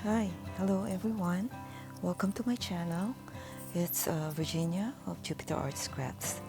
Hi, hello everyone. Welcome to my channel. It's Virginia of Jupiter Arts Crafts.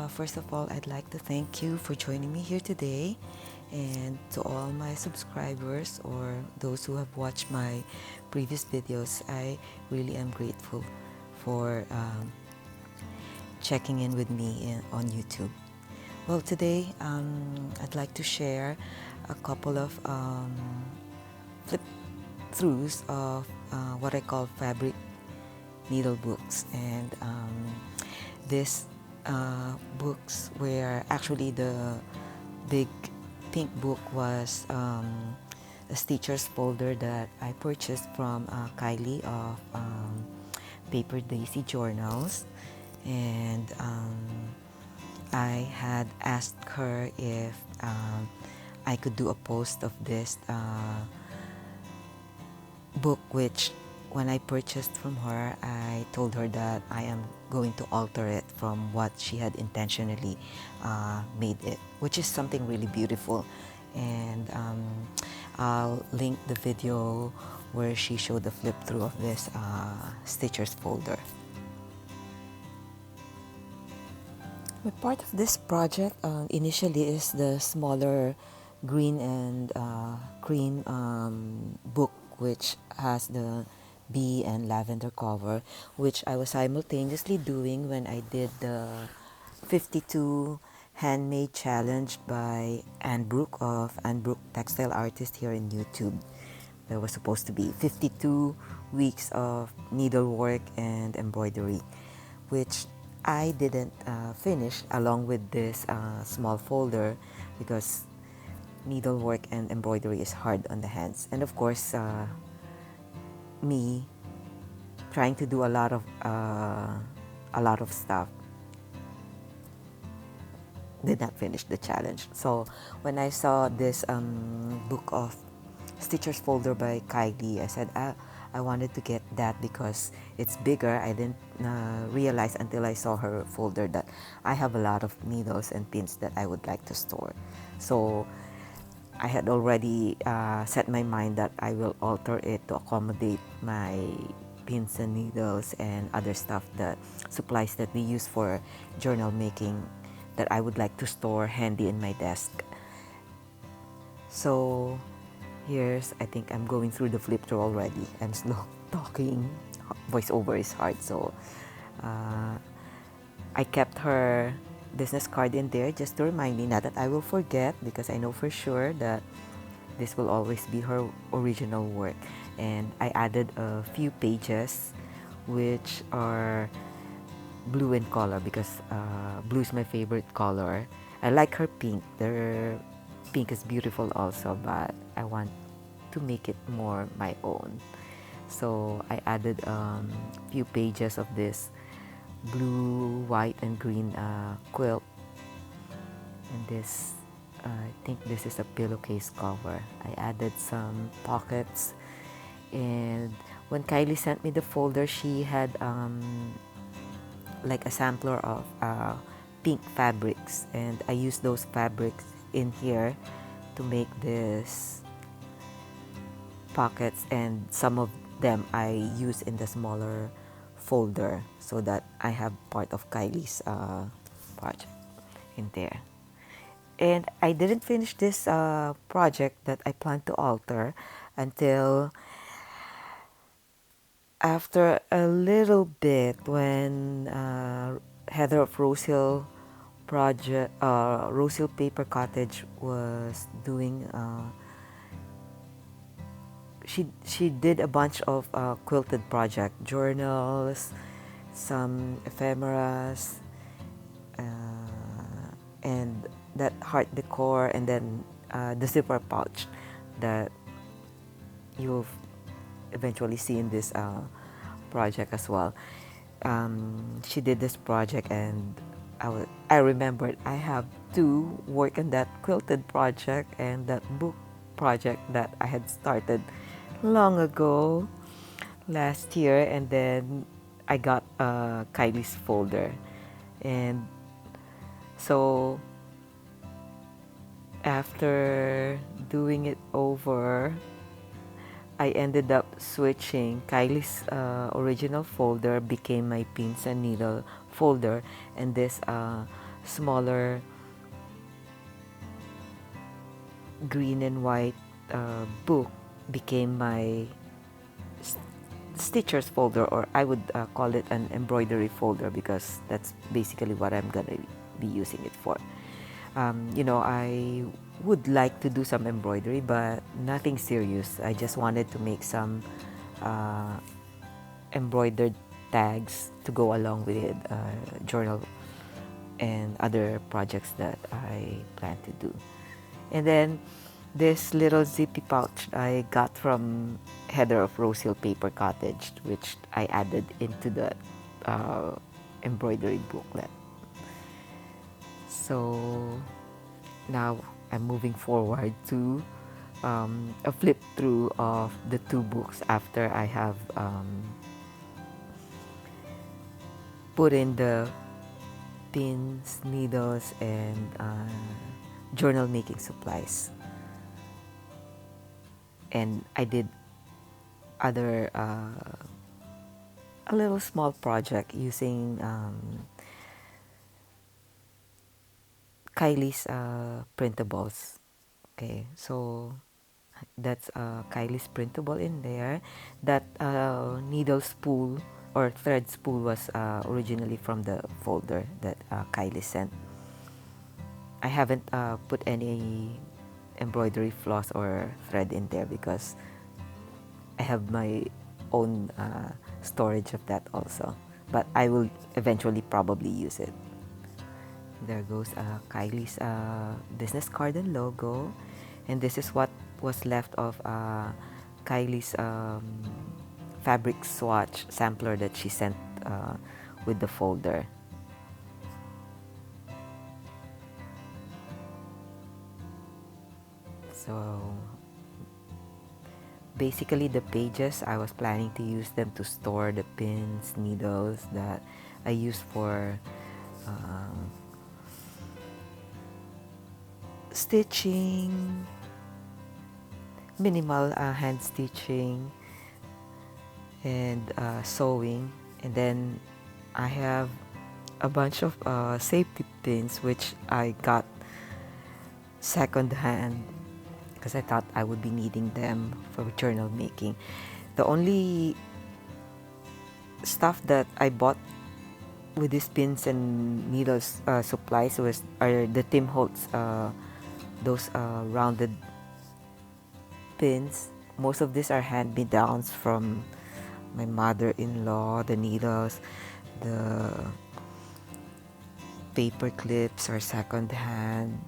First of all, I'd like to thank you for joining me here today, and to all my subscribers or those who have watched my previous videos. I really am grateful for checking in with me on YouTube. Well, today I'd like to share a couple of flip throughs of what I call fabric needle books, and these books were actually the big pink book was a stitcher's folder that I purchased from Kylie of Paper Daisy Journals, and I had asked her if I could do a post of this book, which when I purchased from her, I told her that I am going to alter it from what she had intentionally made it, which is something really beautiful. And I'll link the video where she showed the flip through of this stitchers folder. But part of this project initially is the smaller green and cream book, which has the bee and lavender cover, which I was simultaneously doing when I did the 52 handmade challenge by Brooke of Brooke Textile Artist here in YouTube. There was supposed to be 52 weeks of needlework and embroidery, which I didn't finish along with this small folder because needlework and embroidery is hard on the hands. And of course, me trying to do a lot of stuff did not finish the challenge. So when I saw this book of Stitchers folder by Kylie, I said I wanted to get that because it's bigger. I didn't realize until I saw her folder that I have a lot of needles and pins that I would like to store. So I had already set my mind that I will alter it to accommodate my pins and needles and other stuff, that supplies that we use for journal making, that I would like to store handy in my desk. So I think I'm going through the flip through already. I'm slow talking. Voiceover is hard, so I kept her business card in there just to remind me, not that I will forget, because I know for sure that this will always be her original work. And I added a few pages which are blue in color because blue is my favorite color. I like her pink. The pink is beautiful also, but I want to make it more my own. So I added a few pages of this blue, white, and green quilt. And this, I think this is a pillowcase cover. I added some pockets. And when Kylie sent me the folder, she had like a sampler of pink fabrics, and I used those fabrics in here to make this pockets, and some of them I use in the smaller folder so that I have part of Kylie's project in there. And I didn't finish this project that I plan to alter until after a little bit, when Heather of Rosehill project, Rosehill Paper Cottage was doing. She did a bunch of quilted project journals, some ephemeras, and that heart decor, and then the zipper pouch that you'll eventually see in this project as well. She did this project, and I remembered I have to work on that quilted project and that book project that I had started long ago last year. And then I got Kylie's folder, and so after doing it over, I ended up switching. Kylie's original folder became my pins and needle folder, and this smaller green and white book became my stitchers folder, or I would call it an embroidery folder, because that's basically what I'm gonna be using it for. I would like to do some embroidery, but nothing serious. I just wanted to make some uh, embroidered tags to go along with journal and other projects that I plan to do. And then this little zippy pouch I got from Heather of Rose Hill Paper Cottage, which I added into the uh, embroidery booklet. So now I'm moving forward to a flip through of the two books after I have put in the pins, needles, and journal making supplies. And I did other a little small project using Kylie's printables. Okay, so that's Kylie's printable in there. That needle spool or thread spool was originally from the folder that Kylie sent. I haven't put any embroidery floss or thread in there because I have my own storage of that also. But I will eventually probably use it. There goes Kylie's business card and logo. And this is what was left of Kylie's fabric swatch sampler that she sent with the folder. So basically the pages, I was planning to use them to store the pins, needles that I use for stitching, minimal hand stitching, and sewing. And then I have a bunch of safety pins which I got second hand because I thought I would be needing them for journal making. The only stuff that I bought with these pins and needles supplies are the Tim Holtz those rounded pins. Most of these are hand-me-downs from my mother-in-law. The needles, the paper clips are second hand.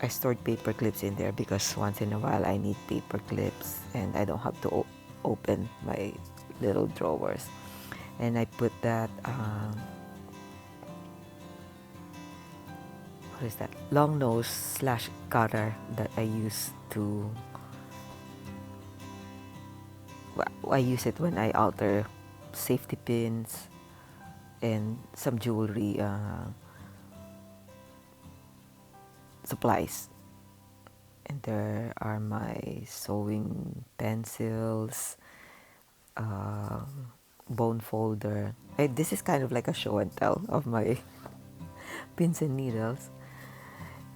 I stored paper clips in there because once in a while I need paper clips and I don't have to open my little drawers. And I put that what is that, long nose / cutter that I use to I use it when I alter safety pins and some jewelry supplies. And there are my sewing pencils, bone folder. This is kind of like a show and tell of my pins and needles.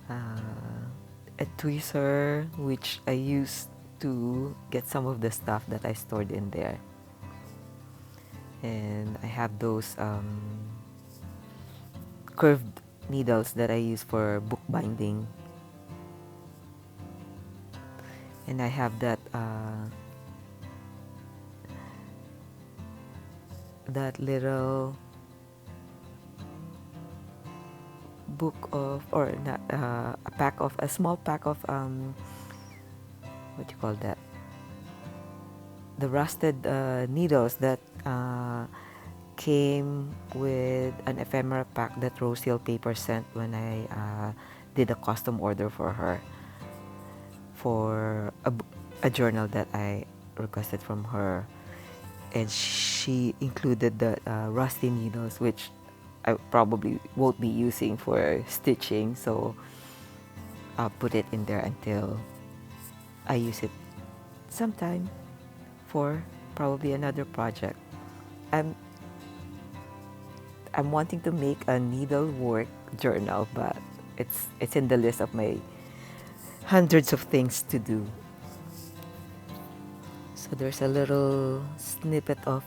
A tweezer which I used to get some of the stuff that I stored in there. And I have those curved needles that I use for bookbinding. And I have that little book of, or not, a small pack of what do you call that? The rusted needles that came with an ephemera pack that Rose Hill Paper sent when I did a custom order for her for a journal that I requested from her. And she included the rusty needles, which I probably won't be using for stitching. So put it in there until I use it sometime for probably another project. I'm I'm wanting to make a needlework journal, but it's in the list of my hundreds of things to do. So there's a little snippet of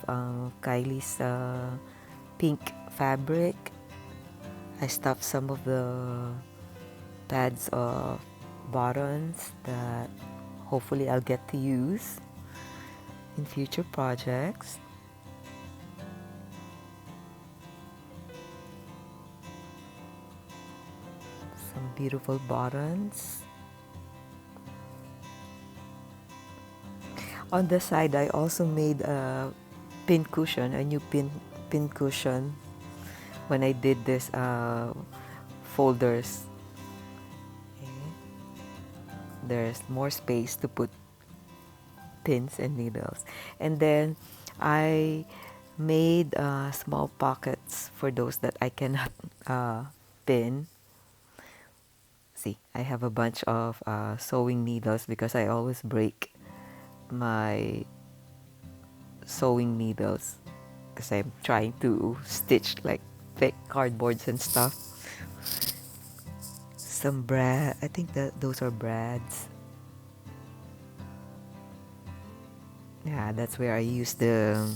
Kylie's pink fabric. I stuffed some of the pads of buttons that hopefully I'll get to use in future projects. Some beautiful buttons. On the side, I also made a pin cushion, a new pin cushion when I did this folders. Okay. There's more space to put pins and needles. And then I made small pockets for those that I cannot pin. See, I have a bunch of sewing needles because I always break my sewing needles because I'm trying to stitch like thick cardboards and stuff. Some brad, I think that those are brads. Yeah, that's where I use the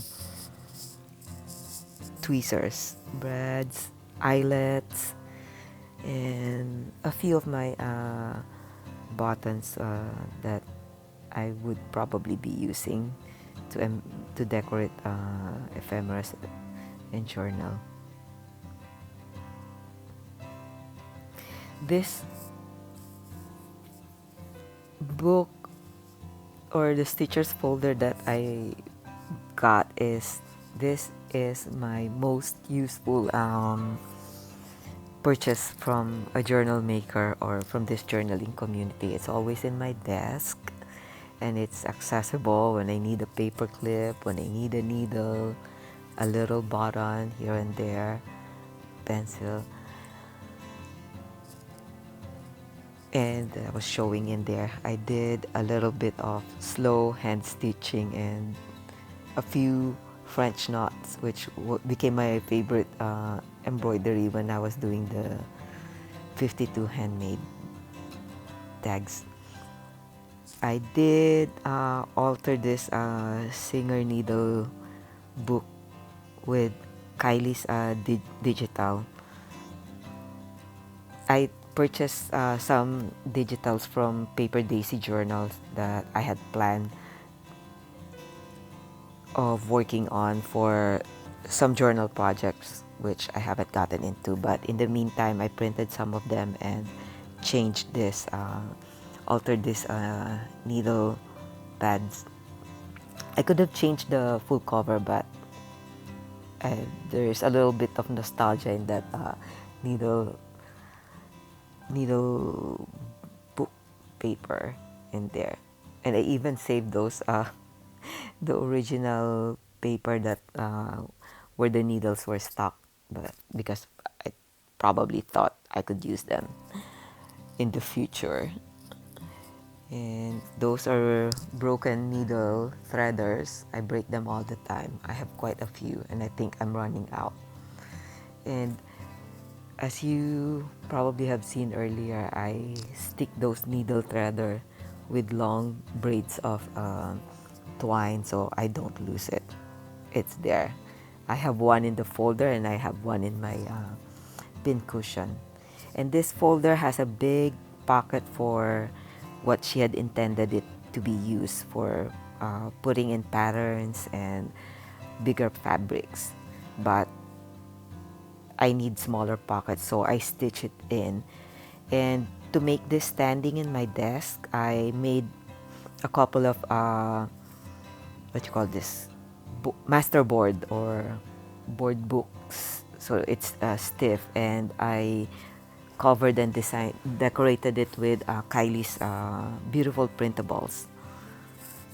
tweezers, brads, eyelets, and a few of my buttons that I would probably be using to decorate ephemeras and journal. This book or the stitchers folder that I got this is my most useful purchase from a journal maker or from this journaling community. It's always in my desk and it's accessible when I need a paper clip, when I need a needle, a little button here and there, pencil. And I was showing in there. I did a little bit of slow hand stitching and a few French knots, which became my favorite embroidery when I was doing the 52 handmade tags. I did alter this Singer needle book with Kylie's digital. I purchased some digitals from Paper Daisy journals that I had planned of working on for some journal projects which I haven't gotten into, but in the meantime I printed some of them and changed this altered this needle pads. I could have changed the full cover, but there's a little bit of nostalgia in that needle book paper in there, and I even saved those the original paper that where the needles were stuck, but because I probably thought I could use them in the future. And those are broken needle threaders. I break them all the time. I have quite a few and I think I'm running out. And as you probably have seen earlier, I stick those needle threader with long braids of twine so I don't lose it. It's there. I have one in the folder and I have one in my pin cushion. And this folder has a big pocket for what she had intended it to be used for, putting in patterns and bigger fabrics. But I need smaller pockets, so I stitch it in. And to make this standing in my desk, I made a couple of what you call this, master board or board books. So it's stiff, and I covered and decorated it with Kylie's beautiful printables.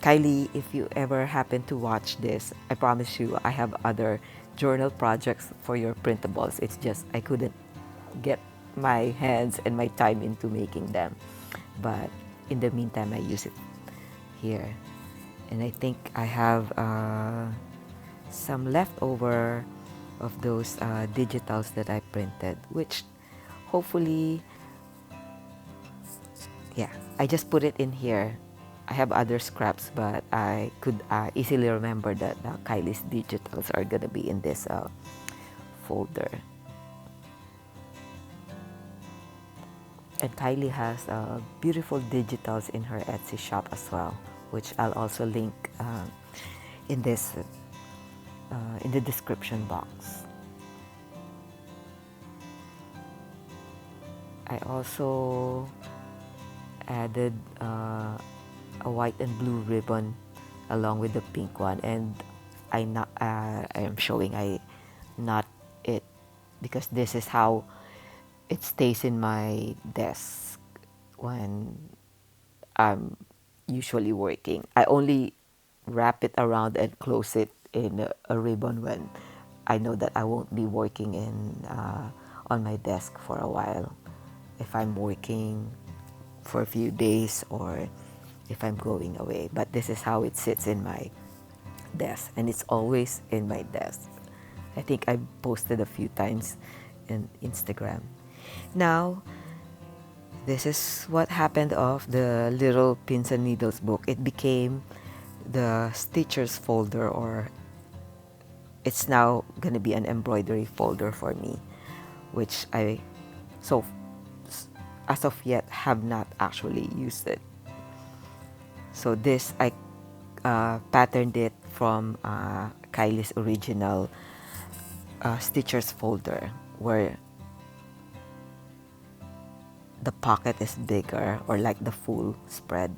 Kylie, if you ever happen to watch this, I promise you I have other journal projects for your printables. It's just I couldn't get my hands and my time into making them. But in the meantime, I use it here. And I think I have some leftover of those digitals that I printed, which hopefully, yeah, I just put it in here. I have other scraps, but I could easily remember that Kylie's digitals are gonna be in this folder. And Kylie has beautiful digitals in her Etsy shop as well, which I'll also link in this in the description box. I also added a white and blue ribbon along with the pink one, and I am showing I knot it because this is how it stays in my desk when I'm usually working. I only wrap it around and close it in a ribbon when I know that I won't be working on my desk for a while. If I'm working for a few days or if I'm going away. But this is how it sits in my desk, and it's always in my desk. I think I posted a few times in Instagram. Now, this is what happened of the little pins and needles book. It became the stitchers folder, or it's now gonna be an embroidery folder for me, which I so as of yet have not actually used it. So this I patterned it from Kylie's original stitchers folder, where the pocket is bigger, or like the full spread,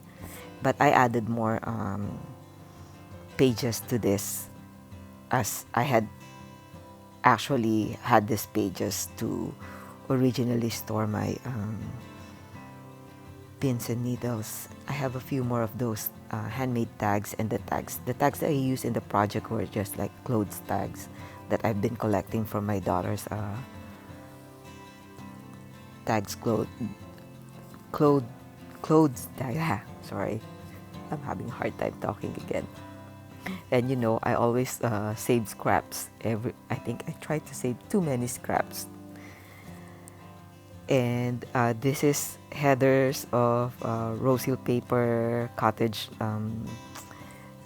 but I added more pages to this, as I had actually had these pages to originally store my pins and needles. I have a few more of those handmade tags, and the tags that I used in the project were just like clothes tags that I've been collecting from my daughter's tags clothes tag. Sorry, I'm having a hard time talking again. And you know, I always save scraps. I think I try to save too many scraps. And this is headers of rose-hill paper cottage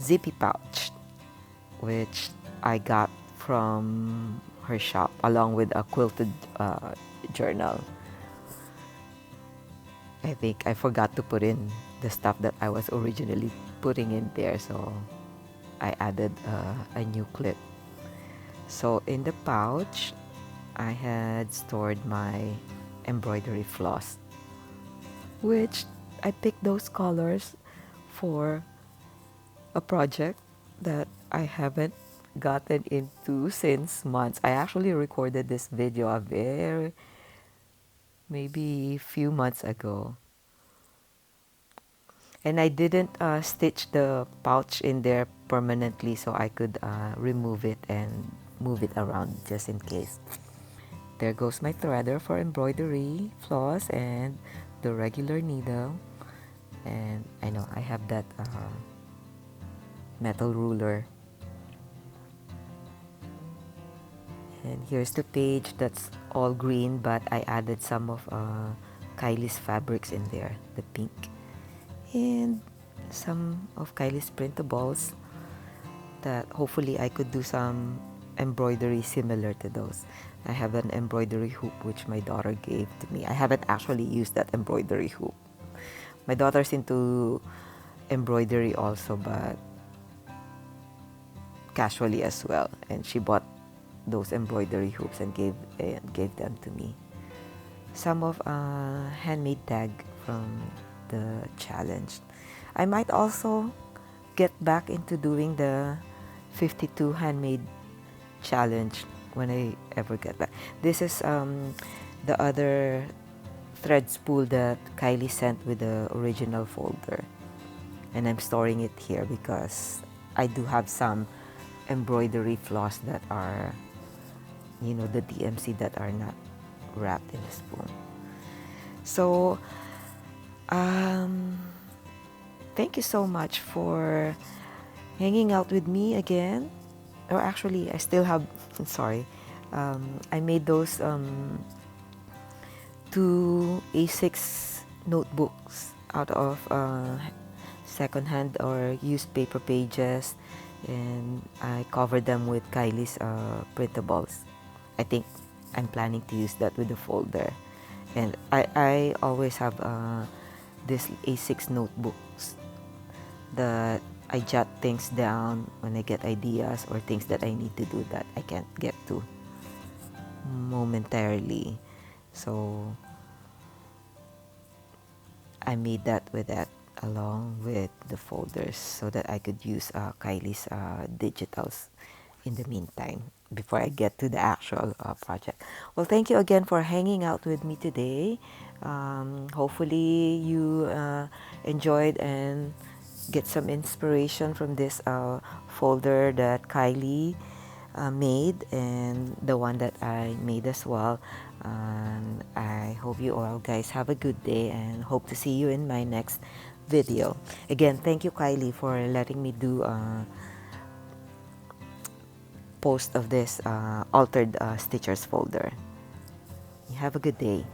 zippy pouch, which I got from her shop along with a quilted journal. I think I forgot to put in the stuff that I was originally putting in there, so I added a new clip. So in the pouch, I had stored my embroidery floss, which I picked those colors for a project that I haven't gotten into since months. I actually recorded this video maybe few months ago, and I didn't stitch the pouch in there permanently, so I could remove it and move it around just in case. There goes my threader for embroidery floss and the regular needle, and I know I have that metal ruler. And here's the page that's all green, but I added some of Kylie's fabrics in there, the pink, and some of Kylie's printables that hopefully I could do some embroidery similar to those. I have an embroidery hoop which my daughter gave to me. I haven't actually used that embroidery hoop. My daughter's into embroidery also, but casually as well, and she bought those embroidery hoops and gave them to me. Some of handmade tag from the challenge. I might also get back into doing the 52 handmade challenge when I ever get back. This is the other thread spool that Kylie sent with the original folder, and I'm storing it here because I do have some embroidery floss that are, you know, the DMC that are not wrapped in the spool. So, um, thank you so much for hanging out with me again. Or actually, I still have, sorry, I made those two A6 notebooks out of secondhand or used paper pages, and I covered them with Kylie's printables. I think I'm planning to use that with the folder. And I always have this A6 notebooks that I jot things down when I get ideas or things that I need to do that I can't get to momentarily. So I made that with that along with the folders so that I could use Kylie's digitals in the meantime before I get to the actual project. Well, thank you again for hanging out with me today. Hopefully you enjoyed and get some inspiration from this folder that Kylie made and the one that I made as well. And I hope you all guys have a good day and hope to see you in my next video. Again, thank you Kylie for letting me do post of this altered stitchers folder. You have a good day.